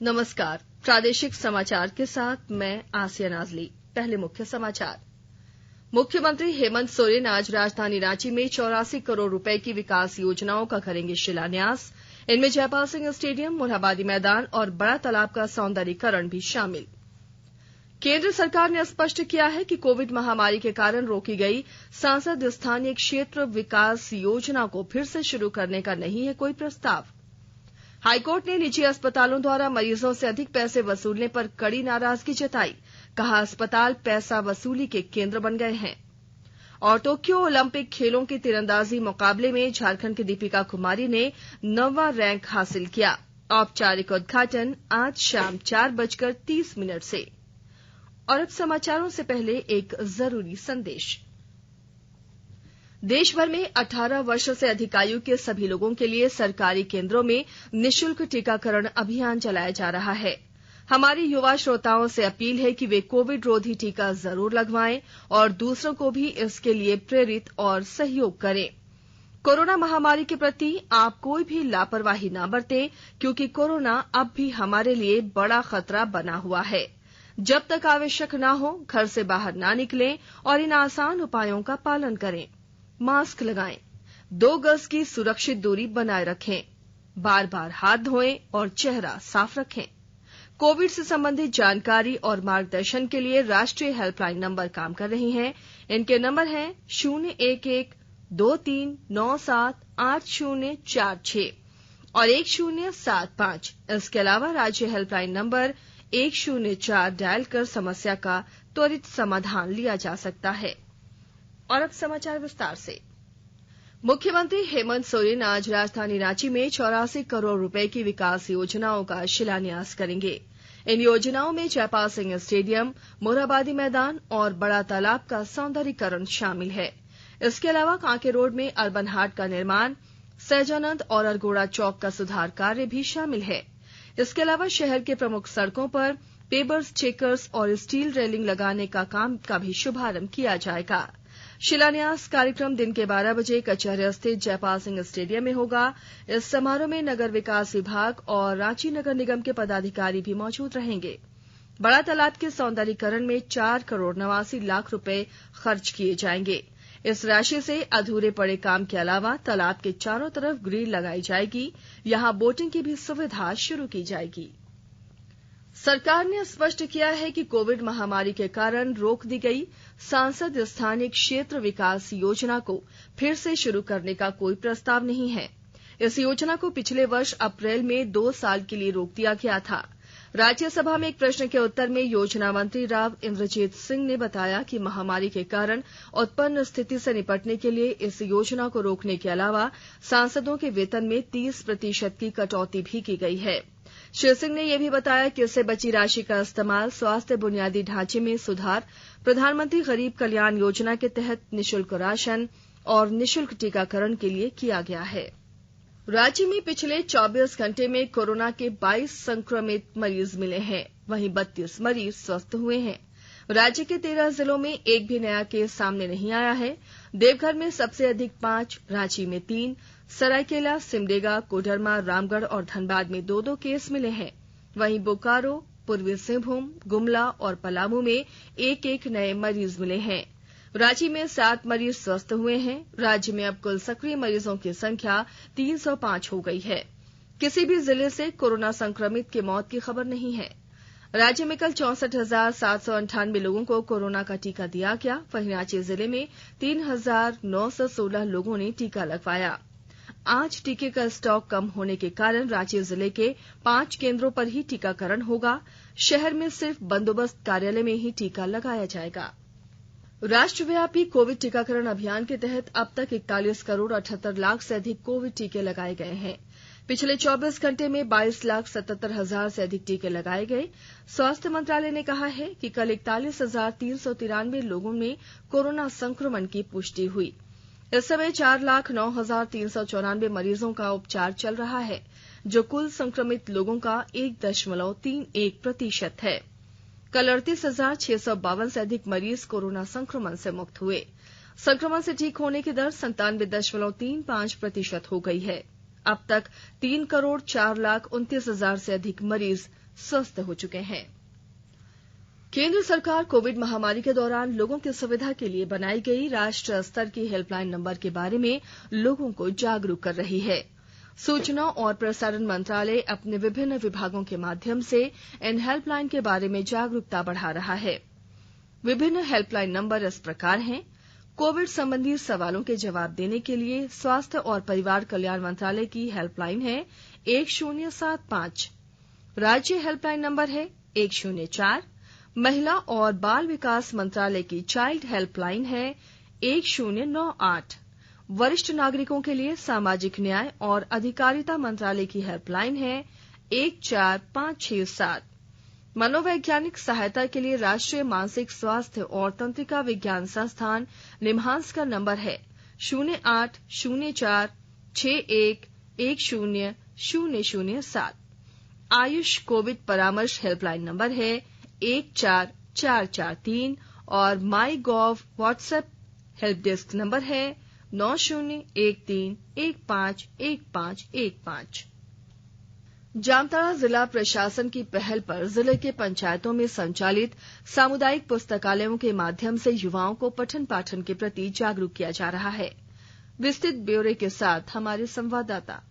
नमस्कार। प्रादेशिक समाचार के साथ मैं आसिया नाजली। पहले मुख्य समाचार। मुख्यमंत्री हेमंत सोरेन आज राजधानी रांची में 84 करोड़ रुपए की विकास योजनाओं का करेंगे शिलान्यास। इनमें जयपाल सिंह स्टेडियम, मोरहाबादी मैदान और बड़ा तालाब का सौंदर्यीकरण भी शामिल। केंद्र सरकार ने स्पष्ट किया है कि कोविड महामारी के कारण रोकी गई सांसद स्थानीय क्षेत्र विकास योजना को फिर से शुरू करने का नहीं है कोई प्रस्ताव। हाईकोर्ट ने निजी अस्पतालों द्वारा मरीजों से अधिक पैसे वसूलने पर कड़ी नाराजगी जताई। कहा, अस्पताल पैसा वसूली के केंद्र बन गए हैं। और टोक्यो ओलंपिक खेलों के तीरंदाजी मुकाबले में झारखंड की दीपिका कुमारी ने 9वां रैंक हासिल किया। औपचारिक उद्घाटन आज शाम 4:30 से। और अब समाचारों से पहले एक जरूरी संदेश। देश भर में 18 वर्ष से अधिक आयु के सभी लोगों के लिए सरकारी केंद्रों में निःशुल्क टीकाकरण अभियान चलाया जा रहा है। हमारे युवा श्रोताओं से अपील है कि वे कोविड रोधी टीका जरूर लगवाएं और दूसरों को भी इसके लिए प्रेरित और सहयोग करें। कोरोना महामारी के प्रति आप कोई भी लापरवाही न बरतें, क्योंकि कोरोना अब भी हमारे लिए बड़ा खतरा बना हुआ है। जब तक आवश्यक न हो, घर से बाहर न निकलें और इन आसान उपायों का पालन करें। मास्क लगाएं, 2 गज की सुरक्षित दूरी बनाए रखें, बार बार हाथ धोएं और चेहरा साफ रखें। कोविड से संबंधित जानकारी और मार्गदर्शन के लिए राष्ट्रीय हेल्पलाइन नंबर काम कर रही हैं। इनके नंबर हैं 011-2397-8046 और 1075। इसके अलावा राज्य हेल्पलाइन नंबर 104 डायल कर समस्या का त्वरित समाधान लिया जा सकता है। और अब समाचार विस्तार से। मुख्यमंत्री हेमंत सोरेन आज राजधानी रांची में 84 करोड़ रुपए की विकास योजनाओं का शिलान्यास करेंगे। इन योजनाओं में जयपाल सिंह स्टेडियम, मोरहाबादी मैदान और बड़ा तालाब का सौंदर्यीकरण शामिल है। इसके अलावा कांके रोड में अर्बन हाट का निर्माण, सहजानंद और अरगोड़ा चौक का सुधार कार्य भी शामिल है। इसके अलावा शहर के प्रमुख सड़कों पर पेवर्स, चेकर्स और स्टील रेलिंग लगाने का काम का भी शुभारंभ किया जाएगा। शिलान्यास कार्यक्रम दिन के 12 बजे कचहरी स्थित जयपाल सिंह स्टेडियम में होगा। इस समारोह में नगर विकास विभाग और रांची नगर निगम के पदाधिकारी भी मौजूद रहेंगे। बड़ा तालाब के सौंदर्यीकरण में 4 करोड़ 89 लाख रुपए खर्च किए जाएंगे। इस राशि से अधूरे पड़े काम के अलावा तालाब के चारों तरफ ग्रिल लगाई जाएगी। यहां बोटिंग की भी सुविधा शुरू की जाएगी। सरकार ने स्पष्ट किया है कि कोविड महामारी के कारण रोक दी गई सांसद स्थानीय क्षेत्र विकास योजना को फिर से शुरू करने का कोई प्रस्ताव नहीं है। इस योजना को पिछले वर्ष अप्रैल में 2 साल के लिए रोक दिया गया था। राज्यसभा में एक प्रश्न के उत्तर में योजना मंत्री राव इंद्रजीत सिंह ने बताया कि महामारी के कारण उत्पन्न स्थिति से निपटने के लिए इस योजना को रोकने के अलावा सांसदों के वेतन में 30% की कटौती भी की गई है। श्री सिंह ने यह भी बताया कि इससे बची राशि का इस्तेमाल स्वास्थ्य बुनियादी ढांचे में सुधार, प्रधानमंत्री गरीब कल्याण योजना के तहत निःशुल्क राशन और निःशुल्क टीकाकरण के लिए किया गया है। राज्य में पिछले 24 घंटे में कोरोना के 22 संक्रमित मरीज मिले हैं, वहीं 32 मरीज स्वस्थ हुए हैं। राज्य के 13 जिलों में एक भी नया केस सामने नहीं आया है। देवघर में सबसे अधिक 5, रांची में 3, सरायकेला, सिमडेगा, कोडरमा, रामगढ़ और धनबाद में 2-2 केस मिले हैं। वहीं बोकारो, पूर्वी सिंहभूम, गुमला और पलामू में 1-1 नए मरीज मिले हैं। रांची में 7 मरीज स्वस्थ हुए हैं। राज्य में अब कुल सक्रिय मरीजों की संख्या 305 हो गई है। किसी भी जिले से कोरोना संक्रमित की मौत की खबर नहीं है। राज्य में कल 64,798 लोगों को कोरोना का टीका दिया गया। वहीं रांची जिले में 3,916 लोगों ने टीका लगवाया। आज टीके का स्टॉक कम होने के कारण रांची जिले के 5 केंद्रों पर ही टीकाकरण होगा। शहर में सिर्फ बंदोबस्त कार्यालय में ही टीका लगाया जाएगा। राष्ट्रव्यापी कोविड टीकाकरण अभियान के तहत अब तक 41 करोड़ 78 लाख से अधिक कोविड टीके लगाए गए हैं। पिछले 24 घंटे में 22,77,000 से अधिक टीके लगाए गए। स्वास्थ्य मंत्रालय ने कहा है कि कल 41,393 लोगों में कोरोना संक्रमण की पुष्टि हुई। इस समय 4,09,394 मरीजों का उपचार चल रहा है, जो कुल संक्रमित लोगों का 1.31% है। कल 38,652 से अधिक मरीज कोरोना संक्रमण से मुक्त हुए। संक्रमण से ठीक होने की दर 97.35% हो गई है। अब तक 3,04,29,000 से अधिक मरीज स्वस्थ हो चुके हैं। केंद्र सरकार कोविड महामारी के दौरान लोगों की सुविधा के लिए बनाई गई राष्ट्रीय स्तर की हेल्पलाइन नंबर के बारे में लोगों को जागरूक कर रही है। सूचना और प्रसारण मंत्रालय अपने विभिन्न विभागों के माध्यम से इन हेल्पलाइन के बारे में जागरूकता बढ़ा रहा है। विभिन्न हेल्पलाइन नंबर इस प्रकार हैं। कोविड संबंधी सवालों के जवाब देने के लिए स्वास्थ्य और परिवार कल्याण मंत्रालय की हेल्पलाइन है 1075। राज्य हेल्पलाइन नंबर है 104। महिला और बाल विकास मंत्रालय की चाइल्ड हेल्पलाइन है 1098। वरिष्ठ नागरिकों के लिए सामाजिक न्याय और अधिकारिता मंत्रालय की हेल्पलाइन है 14567। मनोवैज्ञानिक सहायता के लिए राष्ट्रीय मानसिक स्वास्थ्य और तंत्रिका विज्ञान संस्थान निम्हांस का नंबर है 080461100007। आयुष कोविड परामर्श हेल्पलाइन नंबर है 14443 और माई गॉव व्हाट्सएप हेल्प डेस्क नंबर है 9013151515। जामताड़ा जिला प्रशासन की पहल पर जिले के पंचायतों में संचालित सामुदायिक पुस्तकालयों के माध्यम से युवाओं को पठन पाठन के प्रति जागरूक किया जा रहा है। विस्तृत ब्यौरे के साथ हमारे संवाददाता।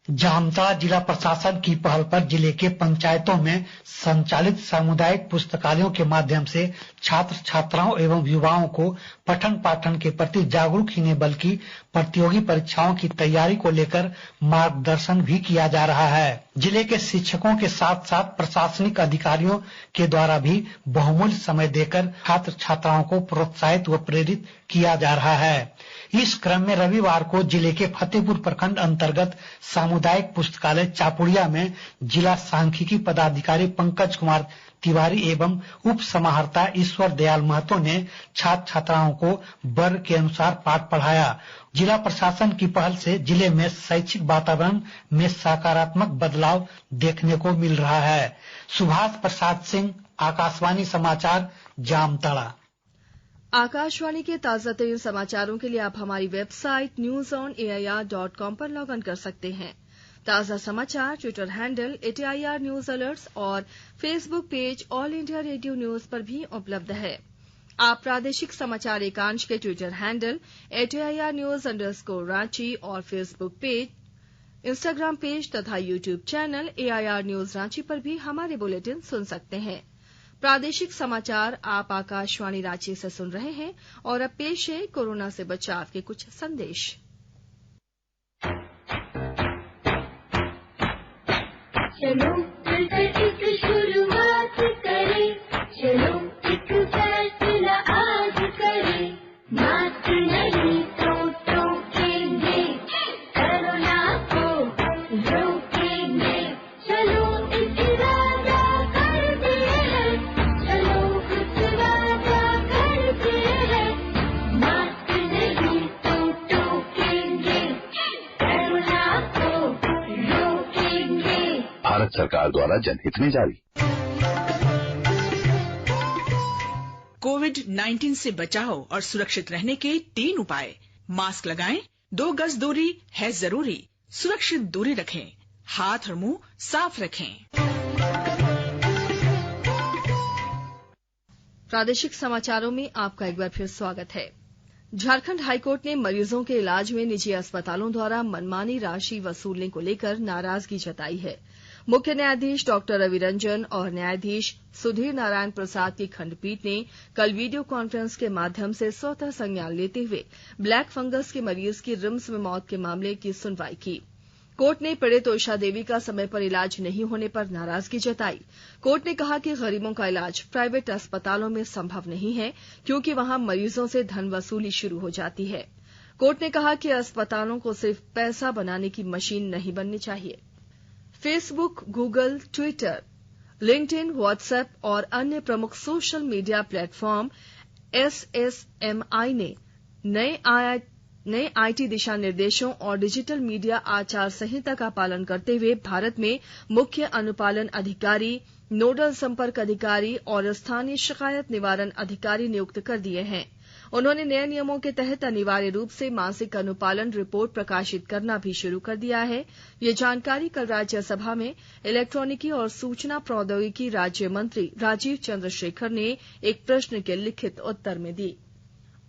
जामताड़ा जिला प्रशासन की पहल पर जिले के पंचायतों में संचालित सामुदायिक पुस्तकालयों के माध्यम से छात्र छात्राओं एवं युवाओं को पठन पाठन के प्रति जागरूक ही नहीं बल्कि प्रतियोगी परीक्षाओं की तैयारी को लेकर मार्गदर्शन भी किया जा रहा है। जिले के शिक्षकों के साथ साथ प्रशासनिक अधिकारियों के द्वारा भी बहुमूल्य समय देकर छात्र छात्राओं को प्रोत्साहित व प्रेरित किया जा रहा है। इस क्रम में रविवार को जिले के फतेहपुर प्रखंड अंतर्गत सामुदायिक पुस्तकालय चापुड़िया में जिला सांख्यिकी पदाधिकारी पंकज कुमार तिवारी एवं उप समाहर्ता ईश्वर दयाल महतो ने छात्र छात्राओं को वर्ग के अनुसार पाठ पढ़ाया। जिला प्रशासन की पहल से जिले में शैक्षिक वातावरण में सकारात्मक बदलाव देखने को मिल रहा है। सुभाष प्रसाद सिंह, आकाशवाणी समाचार, जामताड़ा। आकाशवाणी के ताजा तरीन समाचारों के लिए आप हमारी वेबसाइट newsonair.com पर लॉग इन कर सकते हैं। ताजा समाचार Twitter handle @AIR news alerts और Facebook page All India Radio News पर भी उपलब्ध है। आप प्रादेशिक समाचार एकांश के ट्विटर हैंडल @AIR न्यूज_रांची और फेसबुक पेज, इंस्टाग्राम पेज तथा YouTube channel AIR news Ranchi पर भी हमारे बुलेटिन सुन सकते हैं। प्रादेशिक समाचार आप आकाशवाणी रांची से सुन रहे हैं और अब पेश है कोरोना से बचाव के कुछ संदेश। चलो मिलकर एक शुरुआत करें, चलो एक फैसला आज करें, मास्क नहीं तो टोकेंगे, कोरोना को रोकेंगे, चलो एक वादा करते हैं, चलो कुछ वादा करते हैं, मास्क नहीं तो टोकेंगे, कोरोना को रोकेंगे। भारत सरकार द्वारा जनहित में जारी। कोविड-19 से बचाव और सुरक्षित रहने के 3 उपाय। मास्क लगाएं, 2 गज दूरी है जरूरी, सुरक्षित दूरी रखें, हाथ और मुंह साफ रखें। प्रादेशिक समाचारों में आपका एक बार फिर स्वागत है। झारखंड हाईकोर्ट ने मरीजों के इलाज में निजी अस्पतालों द्वारा मनमानी राशि वसूलने को लेकर नाराजगी जताई है। मुख्य न्यायाधीश डॉक्टर रवि रंजन और न्यायाधीश सुधीर नारायण प्रसाद की खंडपीठ ने कल वीडियो कॉन्फ्रेंस के माध्यम से स्वतः संज्ञान लेते हुए ब्लैक फंगस के मरीज की रिम्स में मौत के मामले की सुनवाई की। कोर्ट ने पीड़ित उषा देवी का समय पर इलाज नहीं होने पर नाराजगी जताई। कोर्ट ने कहा कि गरीबों का इलाज प्राइवेट अस्पतालों में संभव नहीं है क्योंकि वहां मरीजों से धन वसूली शुरू हो जाती है। कोर्ट ने कहा कि अस्पतालों को सिर्फ पैसा बनाने की मशीन नहीं बननी चाहिए। Facebook, Google, Twitter, LinkedIn, WhatsApp और अन्य प्रमुख सोशल मीडिया प्लेटफॉर्म SSMI ने नए IT दिशा निर्देशों और डिजिटल मीडिया आचार संहिता का पालन करते हुए भारत में मुख्य अनुपालन अधिकारी, नोडल संपर्क अधिकारी और स्थानीय शिकायत निवारण अधिकारी नियुक्त कर दिए हैं। उन्होंने नए नियमों के तहत अनिवार्य रूप से मासिक अनुपालन रिपोर्ट प्रकाशित करना भी शुरू कर दिया है। ये जानकारी कल राज्यसभा में इलेक्ट्रॉनिकी और सूचना प्रौद्योगिकी राज्य मंत्री राजीव चंद्रशेखर ने एक प्रश्न के लिखित उत्तर में दी।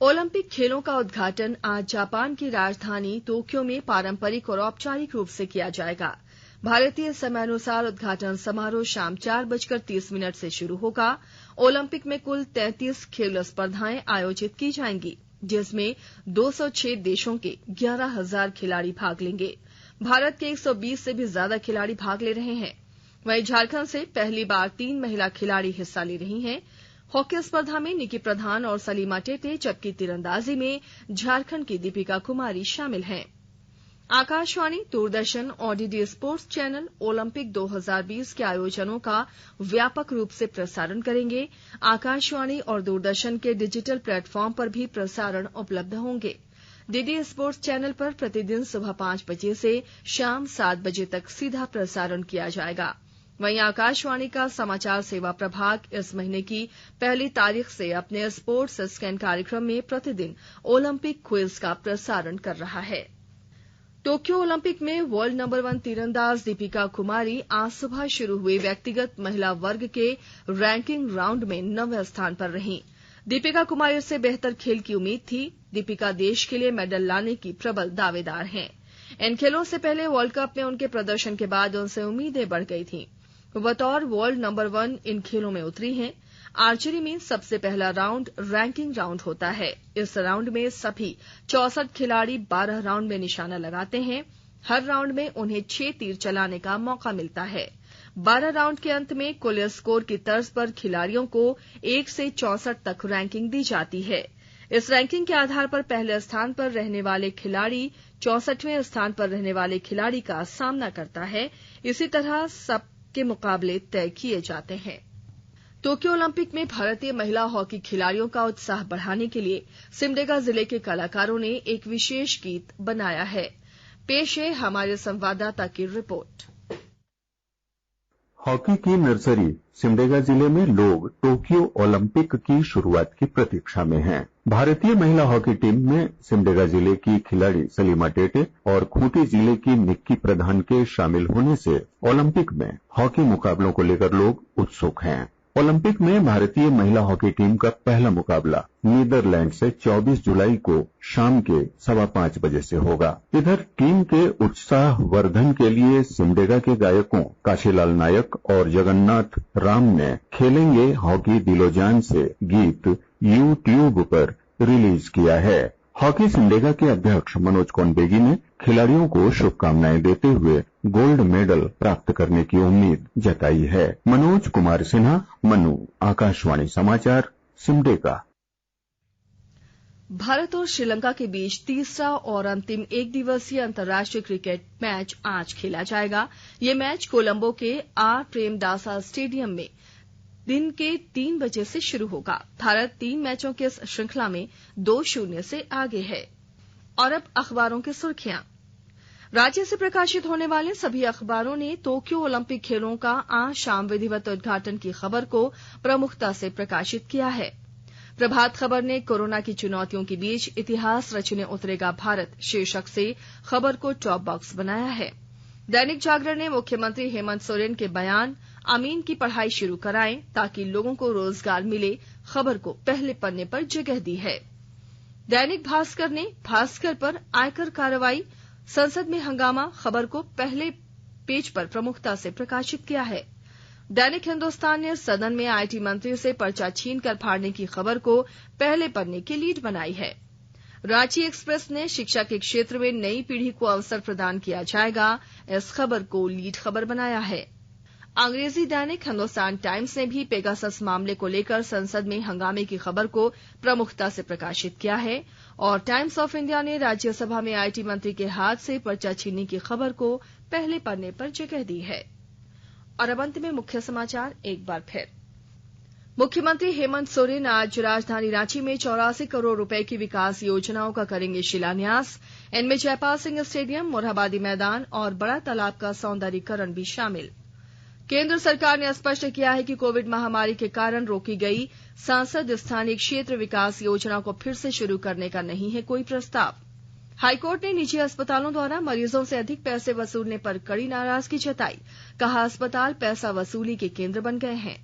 ओलंपिक खेलों का उद्घाटन आज जापान की राजधानी टोक्यो में पारंपरिक और औपचारिक रूप से किया जाएगा। भारतीय समयानुसार उद्घाटन समारोह शाम 4:30 से शुरू होगा। ओलंपिक में कुल 33 खेल स्पर्धाएं आयोजित की जाएंगी, जिसमें 206 देशों के 11,000 खिलाड़ी भाग लेंगे। भारत के 120 से भी ज्यादा खिलाड़ी भाग ले रहे हैं। वहीं झारखंड से पहली बार 3 महिला खिलाड़ी हिस्सा ले रही हैं। हॉकी स्पर्धा में निकी प्रधान और सलीमा टेटे, जबकि तीरंदाजी में झारखंड की दीपिका कुमारी शामिल हैं। आकाशवाणी, दूरदर्शन और डीडी स्पोर्ट्स चैनल ओलंपिक 2020 के आयोजनों का व्यापक रूप से प्रसारण करेंगे। आकाशवाणी और दूरदर्शन के डिजिटल प्लेटफॉर्म पर भी प्रसारण उपलब्ध होंगे। डीडी स्पोर्ट्स चैनल पर प्रतिदिन सुबह 5 बजे से शाम 7 बजे तक सीधा प्रसारण किया जाएगा। वहीं आकाशवाणी का समाचार सेवा प्रभाग इस महीने की 1 तारीख से अपने स्पोर्ट्स स्कैन कार्यक्रम में प्रतिदिन ओलंपिक क्विज का प्रसारण कर रहा है। टोक्यो ओलंपिक में वर्ल्ड नंबर 1 तीरंदाज दीपिका कुमारी आज सुबह शुरू हुए व्यक्तिगत महिला वर्ग के रैंकिंग राउंड में 9वें स्थान पर रहीं। दीपिका कुमारी से बेहतर खेल की उम्मीद थी। दीपिका देश के लिए मेडल लाने की प्रबल दावेदार हैं। इन खेलों से पहले वर्ल्ड कप में उनके प्रदर्शन के बाद उनसे उम्मीदें बढ़ गई थीं। बतौर वर्ल्ड नंबर 1 इन खेलों में उतरी हैं। आर्चरी में सबसे पहला राउंड रैंकिंग राउंड होता है। इस राउंड में सभी 64 खिलाड़ी 12 राउंड में निशाना लगाते हैं। हर राउंड में उन्हें 6 तीर चलाने का मौका मिलता है। 12 राउंड के अंत में कुल स्कोर की तर्ज पर खिलाड़ियों को 1 से 64 तक रैंकिंग दी जाती है। इस रैंकिंग के आधार पर पहले स्थान पर रहने वाले खिलाड़ी 64वें स्थान पर रहने वाले खिलाड़ी का सामना करता है। इसी तरह सबके मुकाबले तय किए जाते हैं। टोक्यो ओलंपिक में भारतीय महिला हॉकी खिलाड़ियों का उत्साह बढ़ाने के लिए सिमडेगा जिले के कलाकारों ने एक विशेष गीत बनाया है। पेश है हमारे संवाददाता की रिपोर्ट। हॉकी की नर्सरी सिमडेगा जिले में लोग टोक्यो ओलंपिक की शुरुआत की प्रतीक्षा में हैं। भारतीय महिला हॉकी टीम में सिमडेगा जिले की खिलाड़ी सलीमा टेटे और खूंटी जिले की निक्की प्रधान के शामिल होने से ओलंपिक में हॉकी मुकाबलों को लेकर लोग उत्सुक हैं। ओलंपिक में भारतीय महिला हॉकी टीम का पहला मुकाबला नीदरलैंड से 24 जुलाई को शाम के 5:15 बजे से होगा। इधर टीम के उत्साह वर्धन के लिए सिमडेगा के गायकों काशीलाल नायक और जगन्नाथ राम ने खेलेंगे हॉकी दिलोजान से गीत यूट्यूब पर रिलीज किया है। हॉकी सिमडेगा के अध्यक्ष मनोज कोनबेगी ने खिलाड़ियों को शुभकामनाएं देते हुए गोल्ड मेडल प्राप्त करने की उम्मीद जताई है। मनोज कुमार सिन्हा, मनु, आकाशवाणी समाचार, सिमडेगा। भारत और श्रीलंका के बीच तीसरा और अंतिम एक दिवसीय अंतर्राष्ट्रीय क्रिकेट मैच आज खेला जाएगा। ये मैच कोलंबो के आर प्रेमदासा स्टेडियम में दिन के 3 बजे से शुरू होगा। भारत 3 मैचों की इस श्रृंखला में 2-0 से आगे है। और अब अखबारों की सुर्खियां। राज्य से प्रकाशित होने वाले सभी अखबारों ने टोक्यो ओलंपिक खेलों का आज शाम विधिवत उद्घाटन की खबर को प्रमुखता से प्रकाशित किया है। प्रभात खबर ने कोरोना की चुनौतियों के बीच इतिहास रचने उतरेगा भारत शीर्षक से खबर को टॉप बॉक्स बनाया है। दैनिक जागरण ने मुख्यमंत्री हेमंत सोरेन के बयान अमीन की पढ़ाई शुरू कराएं ताकि लोगों को रोजगार मिले खबर को पहले पन्ने पर जगह दी है। दैनिक भास्कर ने भास्कर पर आयकर कार्रवाई संसद में हंगामा खबर को पहले पेज पर प्रमुखता से प्रकाशित किया है। दैनिक हिंदुस्तान ने सदन में आईटी मंत्री से पर्चा छीन कर फाड़ने की खबर को पहले पन्ने की लीड बनाई है। रांची एक्सप्रेस ने शिक्षा के क्षेत्र में नई पीढ़ी को अवसर प्रदान किया जाएगा इस खबर को लीड खबर बनाया है। अंग्रेजी दैनिक हिंदुस्तान टाइम्स ने भी पेगासस मामले को लेकर संसद में हंगामे की खबर को प्रमुखता से प्रकाशित किया है और टाइम्स ऑफ इंडिया ने राज्यसभा में आईटी मंत्री के हाथ से पर्चा छीनने की खबर को पहले पन्ने पर जगह दी है। और अब अंत में मुख्य समाचार एक बार फिर। मुख्यमंत्री हेमंत सोरेन आज राजधानी रांची में 84 करोड़ रुपए की विकास योजनाओं का करेंगे शिलान्यास। इनमें जयपाल सिंह स्टेडियम, मोरहाबादी मैदान और बड़ा तालाब का सौंदर्यीकरण भी शामिल। केंद्र सरकार ने स्पष्ट किया है कि कोविड महामारी के कारण रोकी गई सांसद स्थानीय क्षेत्र विकास योजना को फिर से शुरू करने का नहीं है कोई प्रस्ताव। हाईकोर्ट ने निजी अस्पतालों द्वारा मरीजों से अधिक पैसे वसूलने पर कड़ी नाराजगी जताई। कहा अस्पताल पैसा वसूली के केंद्र बन गए हैं।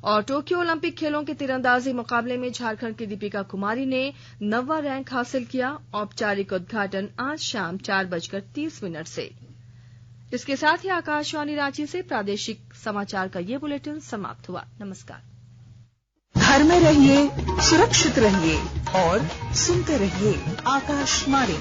और टोक्यो ओलंपिक खेलों के तीरंदाजी मुकाबले में झारखंड की दीपिका कुमारी ने 9वां रैंक हासिल किया। औपचारिक उद्घाटन आज शाम 4:30 से। इसके साथ ही आकाशवाणी रांची से प्रादेशिक समाचार का ये बुलेटिन समाप्त हुआ। नमस्कार। घर में रहिए, सुरक्षित रहिए और सुनते रहिए आकाशवाणी।